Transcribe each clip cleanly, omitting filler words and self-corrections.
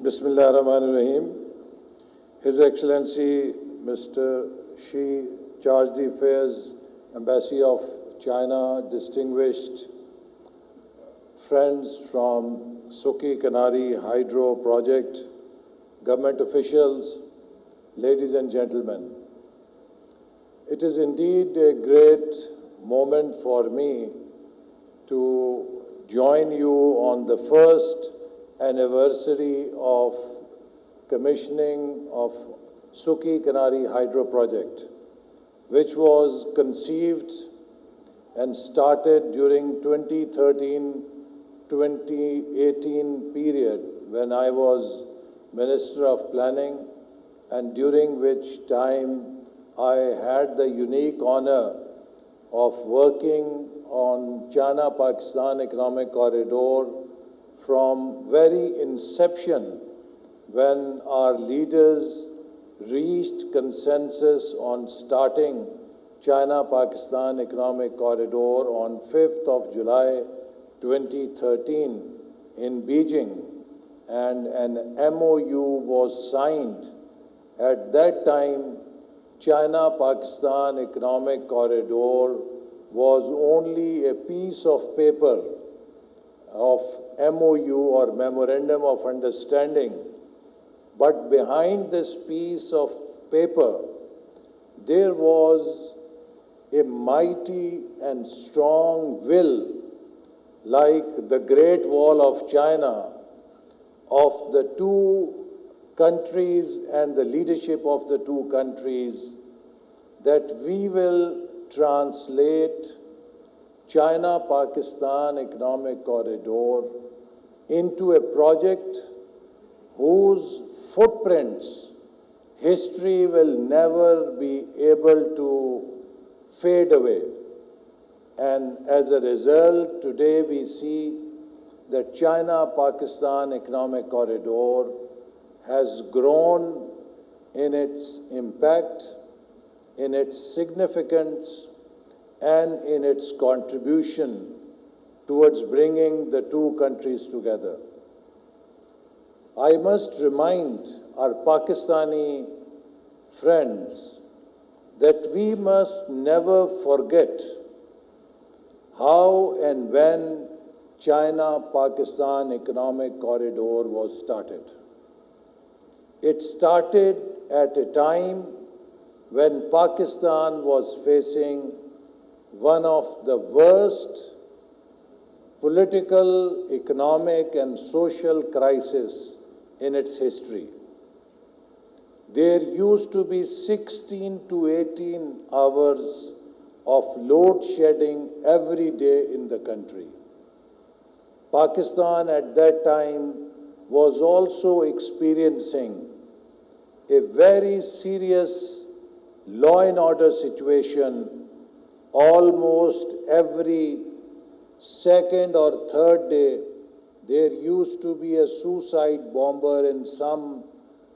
Bismillah ar-Rahman ar-Rahim. His Excellency Mr. Xi, Charge d'Affaires, Embassy of China, distinguished friends from Suki Kanari Hydro Project, government officials, ladies and gentlemen. It is indeed a great moment for me to join you on the first anniversary of commissioning of Suki Kanari Hydro Project, which was conceived and started during 2013-2018 period when I was Minister of Planning, and during which time I had the unique honor of working on China-Pakistan Economic Corridor from very inception, when our leaders reached consensus on starting China-Pakistan Economic Corridor on 5th of July 2013 in Beijing, and an MOU was signed. At that time, China-Pakistan Economic Corridor was only a piece of paper of MOU or Memorandum of Understanding, but behind this piece of paper, there was a mighty and strong will, like the Great Wall of China, of the two countries and the leadership of the two countries, that we will translate China-Pakistan Economic Corridor into a project whose footprints history will never be able to fade away. And as a result, today we see that China-Pakistan Economic Corridor has grown in its impact, in its significance, and in its contribution towards bringing the two countries together. I must remind our Pakistani friends that we must never forget how and when China-Pakistan Economic Corridor was started. It started at a time when Pakistan was facing one of the worst political, economic, and social crises in its history. There used to be 16 to 18 hours of load shedding every day in the country. Pakistan at that time was also experiencing a very serious law and order situation. Almost every second or third day, there used to be a suicide bomber in some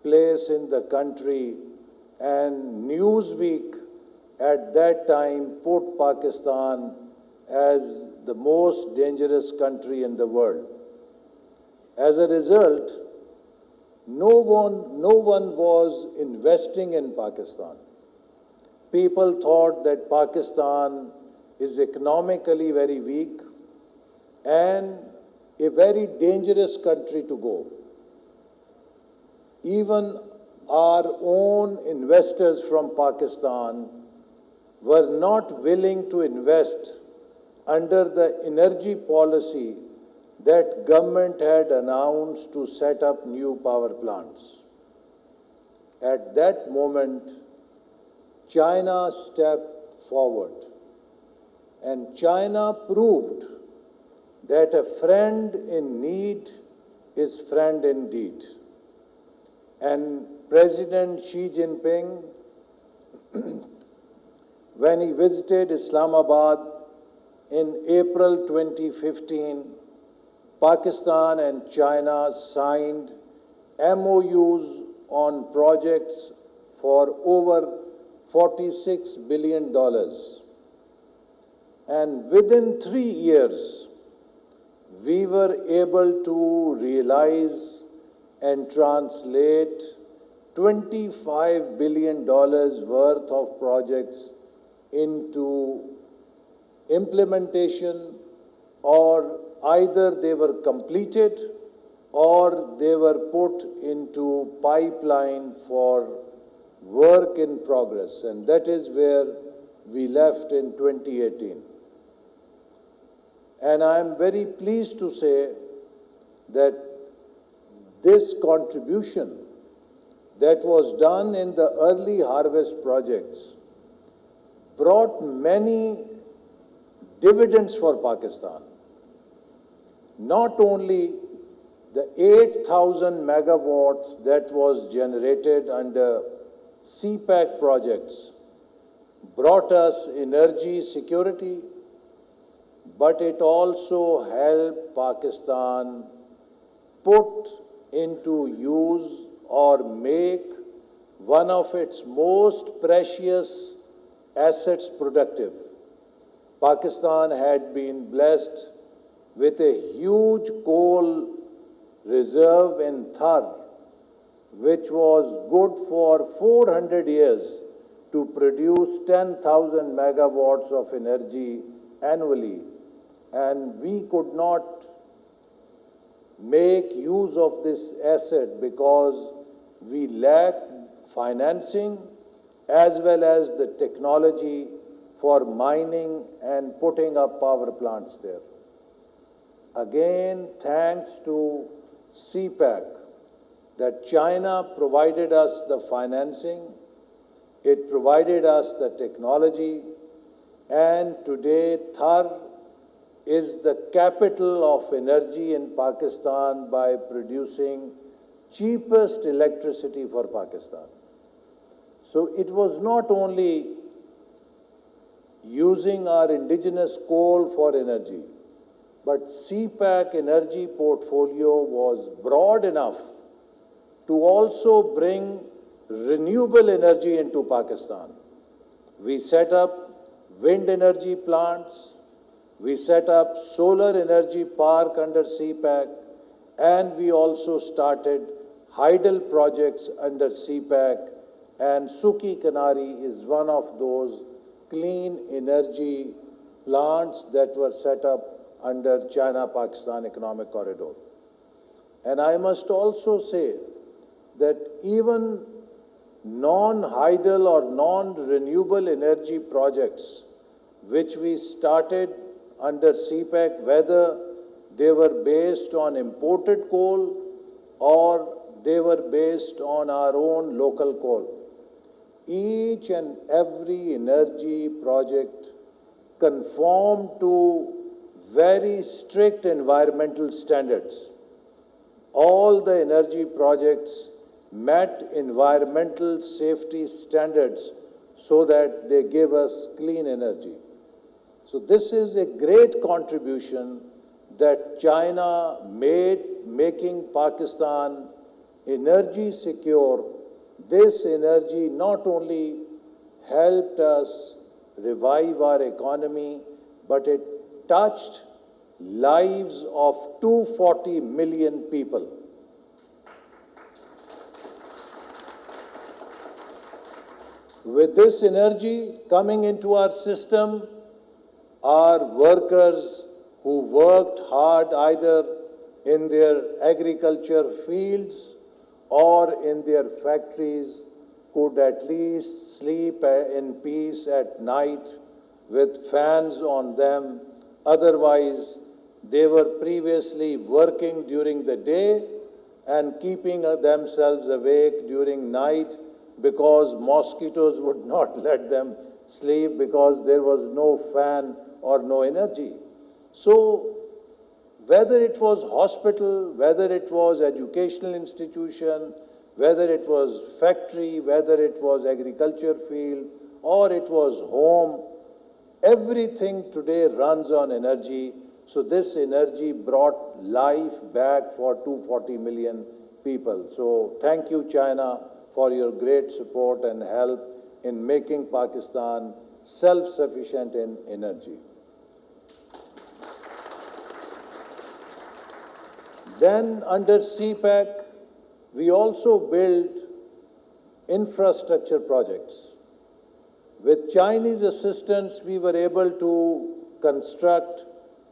place in the country, and Newsweek at that time put Pakistan as the most dangerous country in the world. As a result, no one was investing in Pakistan. People thought that Pakistan is economically very weak and a very dangerous country to go. Even our own investors from Pakistan were not willing to invest under the energy policy that government had announced to set up new power plants. At that moment, China stepped forward, and China proved that a friend in need is friend indeed. And President Xi Jinping, when he visited Islamabad in April 2015, Pakistan and China signed MOUs on projects for over $46 billion. And within 3 years, we were able to realize and translate $25 billion worth of projects into implementation, or either they were completed or they were put into pipeline for work in progress, and that is where we left in 2018. And I am very pleased to say that this contribution that was done in the early harvest projects brought many dividends for Pakistan. Not only the 8,000 megawatts that was generated under CPEC projects brought us energy security, but it also helped Pakistan put into use or make one of its most precious assets productive. Pakistan had been blessed with a huge coal reserve in Thar, which was good for 400 years to produce 10,000 megawatts of energy annually. And we could not make use of this asset because we lacked financing as well as the technology for mining and putting up power plants there. Again, thanks to CPEC, that China provided us the financing, it provided us the technology, and today Thar is the capital of energy in Pakistan by producing cheapest electricity for Pakistan. So it was not only using our indigenous coal for energy, but CPEC energy portfolio was broad enough to also bring renewable energy into Pakistan. We set up wind energy plants, we set up solar energy park under CPEC, and we also started hydel projects under CPEC, and Suki Kanari is one of those clean energy plants that were set up under China-Pakistan Economic Corridor. And I must also say that even non-hydel or non-renewable energy projects which we started under CPEC, whether they were based on imported coal or they were based on our own local coal, each and every energy project conformed to very strict environmental standards. All the energy projects met environmental safety standards so that they give us clean energy. So this is a great contribution that China made, making Pakistan energy secure. This energy not only helped us revive our economy, but it touched lives of 240 million people. With this energy coming into our system, our workers who worked hard either in their agriculture fields or in their factories could at least sleep in peace at night with fans on them. Otherwise, they were previously working during the day and keeping themselves awake during night because mosquitoes would not let them sleep because there was no fan or no energy. So, whether it was hospital, whether it was educational institution, whether it was factory, whether it was agriculture field, or it was home, everything today runs on energy. So this energy brought life back for 240 million people. So thank you, China, for your great support and help in making Pakistan self-sufficient in energy. Then under CPEC, We also built infrastructure projects. With Chinese assistance, we were able to construct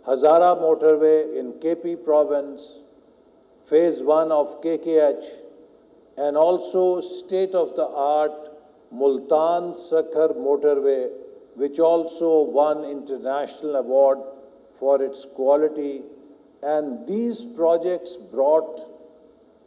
Hazara motorway in KP province, phase 1 of KKH, and also state-of-the-art Multan Sakhar motorway, which also won international award for its quality. And these projects brought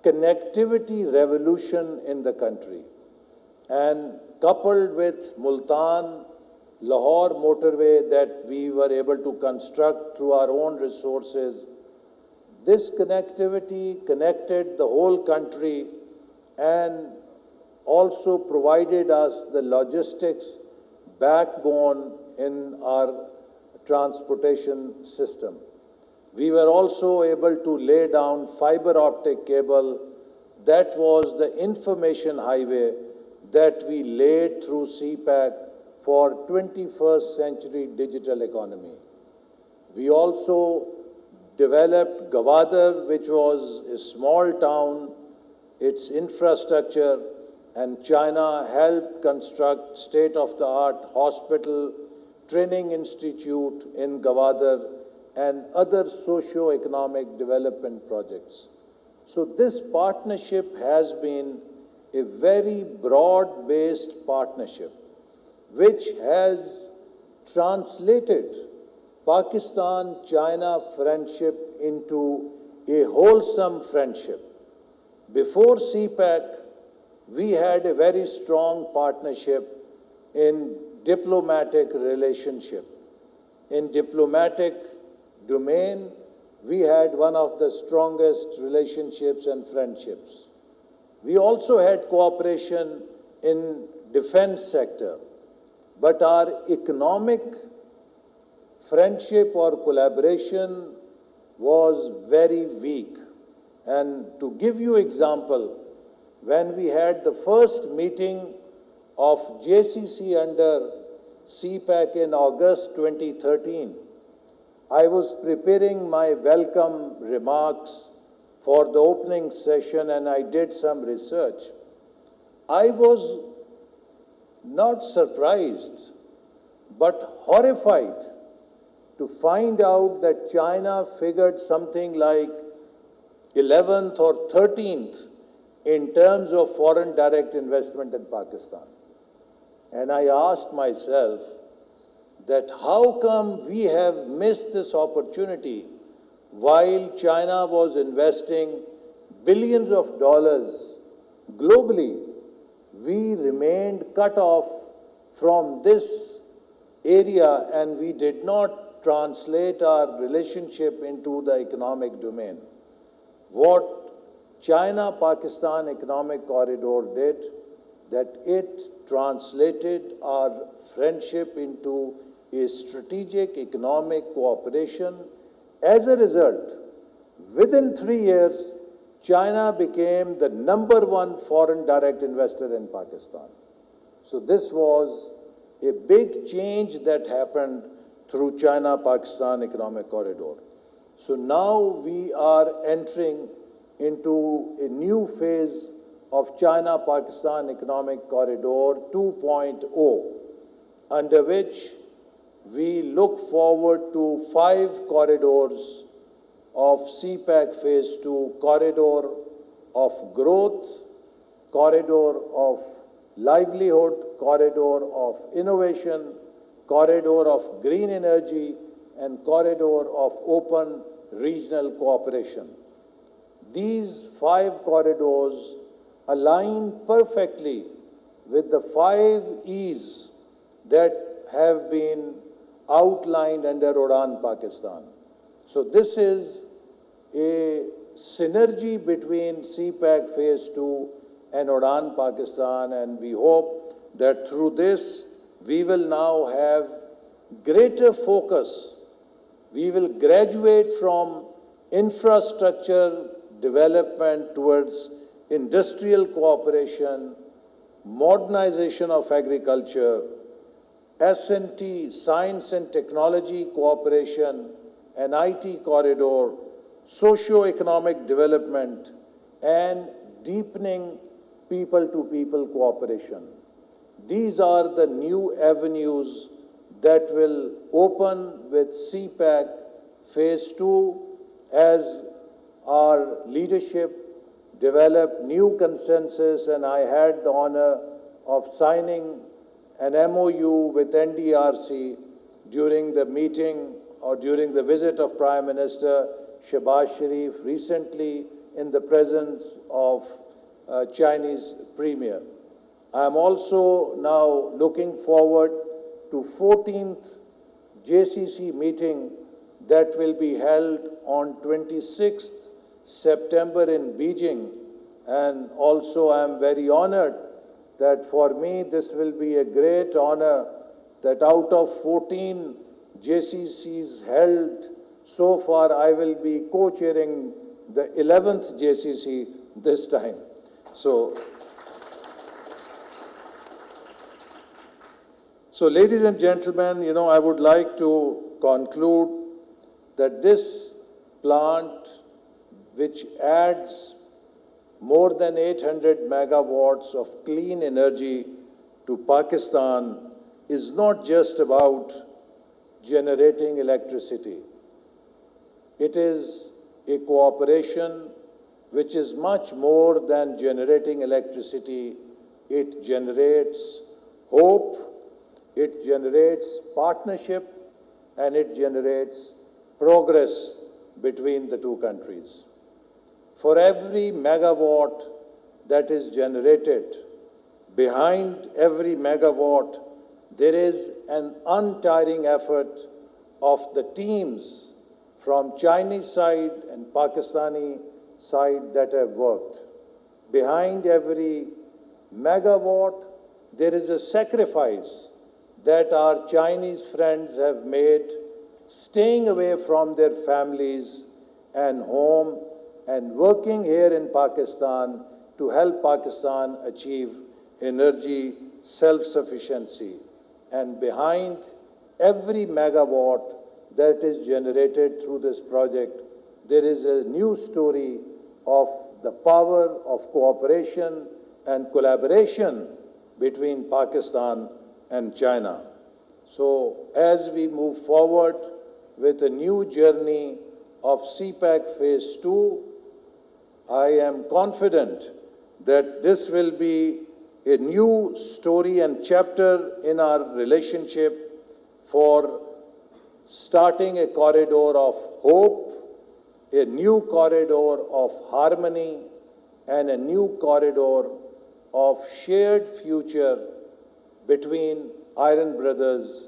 connectivity revolution in the country. And coupled with Multan Lahore motorway that we were able to construct through our own resources, this connectivity connected the whole country and also provided us the logistics backbone in our transportation system. We were also able to lay down fiber optic cable. That was the information highway that we laid through CPAC for 21st century digital economy. We also developed Gwadar, which was a small town, its infrastructure, and China helped construct state-of-the-art hospital, training institute in Gwadar, and other socio-economic development projects. So this partnership has been a very broad-based partnership, which has translated Pakistan-China friendship into a wholesome friendship. Before CPAC, we had a very strong partnership in diplomatic relationship. In diplomatic domain, we had one of the strongest relationships and friendships. We also had cooperation in defense sector, but our economic friendship or collaboration was very weak. And to give you example, when we had the first meeting of JCC under CPAC in August 2013, I was preparing my welcome remarks for the opening session and I did some research. I was not surprised, but horrified to find out that China figured something like 11th or 13th in terms of foreign direct investment in Pakistan. And I asked myself that how come we have missed this opportunity while China was investing billions of dollars globally? We remained cut off from this area and we did not translate our relationship into the economic domain. What China-Pakistan Economic Corridor did, that it translated our friendship into a strategic economic cooperation. As a result, within 3 years, China became the #1 foreign direct investor in Pakistan. So this was a big change that happened through China-Pakistan Economic Corridor. So now we are entering into a new phase of China-Pakistan Economic Corridor 2.0, under which we look forward to 5 corridors of CPAC Phase 2, corridor of growth, corridor of livelihood, corridor of innovation, corridor of green energy, and corridor of open regional cooperation. These 5 corridors align perfectly with the 5 E's that have been outlined under Udan Pakistan. So this is a synergy between CPAC Phase 2 and Udan Pakistan, and we hope that through this we will now have greater focus. We will graduate from infrastructure development towards industrial cooperation, modernization of agriculture, S&T, science and technology cooperation, and IT corridor, socio-economic development, and deepening people-to-people cooperation. These are the new avenues that will open with CPEC Phase 2 as our leadership developed new consensus, and I had the honor of signing an MOU with NDRC during the meeting or during the visit of Prime Minister Shehbaz Sharif recently in the presence of Chinese Premier. I am also now looking forward to 14th JCC meeting that will be held on 26th September in Beijing, and also I am very honored that for me this will be a great honor that out of 14 JCCs held so far, I will be co-chairing the 11th JCC this time. So ladies and gentlemen, I would like to conclude that this plant, which adds more than 800 megawatts of clean energy to Pakistan, is not just about generating electricity. It is a cooperation which is much more than generating electricity. It generates hope, it generates partnership, and it generates progress between the two countries. For every megawatt that is generated, behind every megawatt, there is an untiring effort of the teams from Chinese side and Pakistani side that have worked. Behind every megawatt, there is a sacrifice that our Chinese friends have made, staying away from their families and home and working here in Pakistan to help Pakistan achieve energy self-sufficiency. And behind every megawatt that is generated through this project, there is a new story of the power of cooperation and collaboration between Pakistan and China. So as we move forward with a new journey of CPEC Phase 2, I am confident that this will be a new story and chapter in our relationship for starting a corridor of hope, a new corridor of harmony, and a new corridor of shared future between Iron Brothers.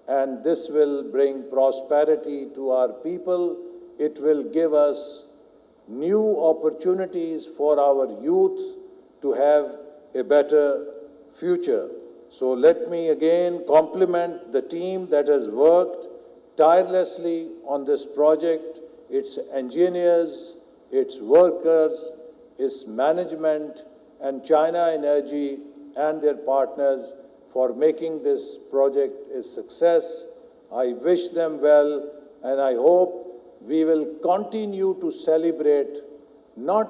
And this will bring prosperity to our people. It will give us new opportunities for our youth to have a better future. So let me again compliment the team that has worked tirelessly on this project, its engineers, its workers, its management, and China Energy and their partners for making this project a success. I wish them well, and I hope we will continue to celebrate not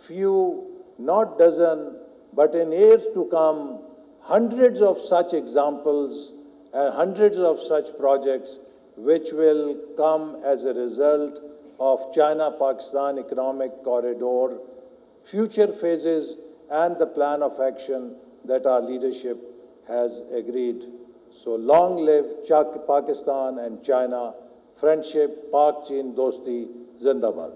few, not dozen, but in years to come, hundreds of such examples and hundreds of such projects which will come as a result of China-Pakistan Economic Corridor, future phases, and the plan of action that our leadership has agreed. So long live Pakistan and China, friendship, Pak Chin Dosti, Zindabad.